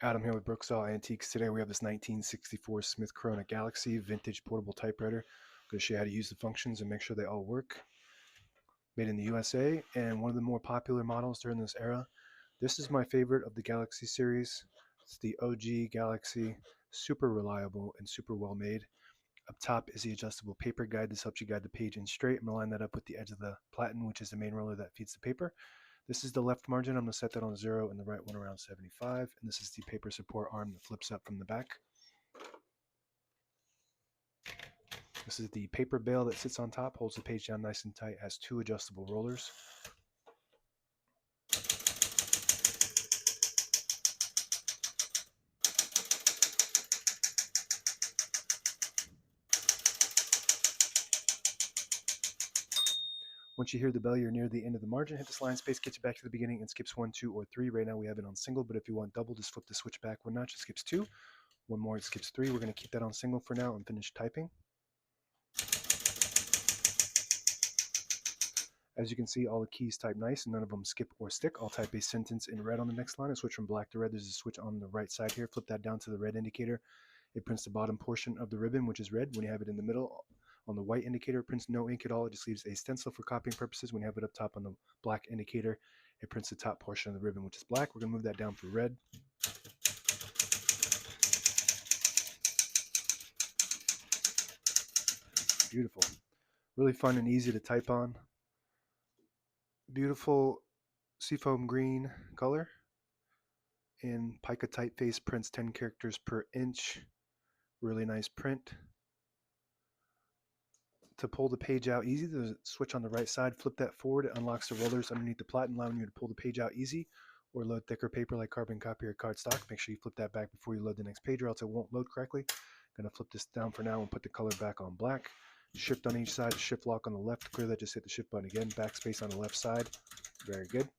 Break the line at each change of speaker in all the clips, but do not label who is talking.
Adam here with Brooksaw Antiques. Today we have this 1964 Smith-Corona Galaxie vintage portable typewriter. I'm going to show you how to use the functions and make sure they all work. Made in the USA and one of the more popular models during this era. This is my favorite of the Galaxie series. It's the OG Galaxie, super reliable and super well made. Up top is the adjustable paper guide. This helps you guide the page in straight. I'm going to line that up with the edge of the platen, which is the main roller that feeds the paper. This is the left margin. I'm going to set that on 0 and the right one around 75. And this is the paper support arm that flips up from the back. This is the paper bale that sits on top, holds the page down nice and tight, has 2 adjustable rollers. Once you hear the bell, you're near the end of the margin. Hit this line space, gets you back to the beginning, and skips 1, 2, or 3. Right now we have it on single, but if you want double, just flip the switch back 1 notch. It skips 2. 1 more, it skips 3. We're going to keep that on single for now and finish typing. As you can see, all the keys type nice and none of them skip or stick. I'll type a sentence in red on the next line and switch from black to red. There's a switch on the right side here. Flip that down to the red indicator. It prints the bottom portion of the ribbon, which is red. When you have it in the middle, on the white indicator, it prints no ink at all. It just leaves a stencil for copying purposes. When you have it up top on the black indicator, it prints the top portion of the ribbon, which is black. We're going to move that down for red. Beautiful. Really fun and easy to type on. Beautiful seafoam green color. And pica typeface, prints 10 characters per inch. Really nice print. To pull the page out easy, there's a switch on the right side. Flip that forward. It unlocks the rollers underneath the platen, allowing you to pull the page out easy or load thicker paper like carbon copy or cardstock. Make sure you flip that back before you load the next page or else it won't load correctly. Going to flip this down for now and put the color back on black. Shift on each side, shift lock on the left. To clear that, just hit the shift button again. Backspace on the left side. Very good.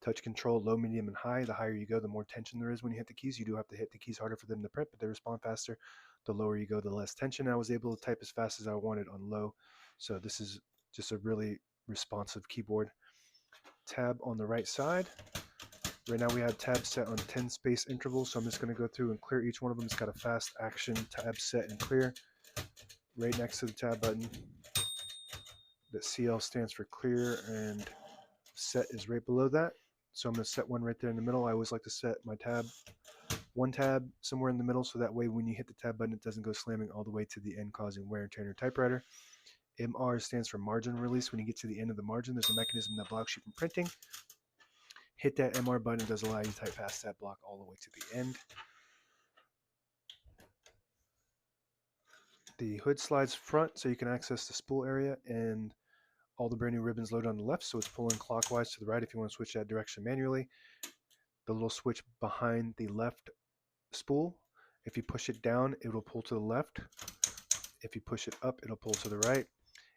Touch control, low, medium, and high. The higher you go, the more tension there is when you hit the keys. You do have to hit the keys harder for them to print, but they respond faster. The lower you go, the less tension. I was able to type as fast as I wanted on low. So this is just a really responsive keyboard. Tab on the right side. Right now we have tabs set on 10 space intervals, so I'm just going to go through and clear each one of them. It's got a fast action tab set and clear. Right next to the tab button, the CL stands for clear, and set is right below that. So I'm going to set one right there in the middle. I always like to set my one tab somewhere in the middle, so that way when you hit the tab button, it doesn't go slamming all the way to the end, causing wear and tear on your typewriter. MR stands for margin release. When you get to the end of the margin, there's a mechanism that blocks you from printing. Hit that MR button. It does allow you to type past that block all the way to the end. The hood slides front so you can access the spool area, and all the brand new ribbons load on the left, so it's pulling clockwise to the right if you want to switch that direction manually. The little switch behind the left spool, if you push it down, it will pull to the left. If you push it up, it'll pull to the right.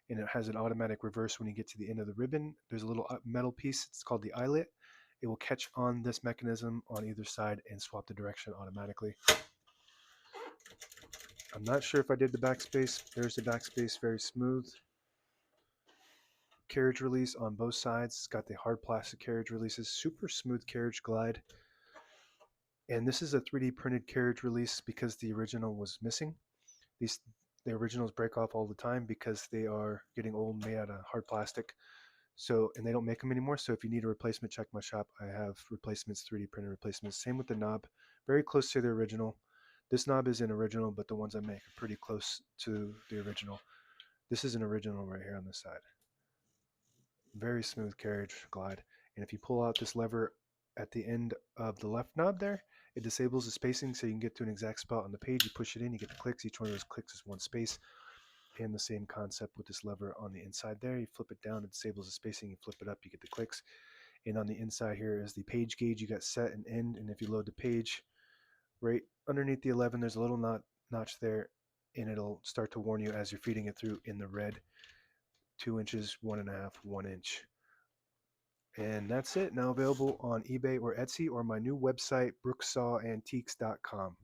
And it has an automatic reverse when you get to the end of the ribbon. There's a little metal piece, it's called the eyelet. It will catch on this mechanism on either side and swap the direction automatically. I'm not sure if I did the backspace. There's the backspace, very smooth. Carriage release on both sides. It's got the hard plastic carriage releases, super smooth carriage glide. And this is a 3D printed carriage release because the original was missing. The originals break off all the time because they are getting old, made out of hard plastic. So, and they don't make them anymore. So if you need a replacement, check my shop. I have replacements, 3D printed replacements. Same with the knob, very close to the original. This knob is an original, but the ones I make are pretty close to the original. This is an original right here on this side. Very smooth carriage glide. And if you pull out this lever at the end of the left knob there, it disables the spacing so you can get to an exact spot on the page. You push it in, you get the clicks. Each one of those clicks is one space. And the same concept with this lever on the inside there. You flip it down, it disables the spacing. You flip it up, you get the clicks. And on the inside here is the page gauge. You got set and end. And if you load the page, right underneath the 11, there's a little notch there, and it'll start to warn you as you're feeding it through in the red. 2 inches, 1.5, 1 inch. And that's it. Now available on eBay or Etsy or my new website, brooksawantiques.com.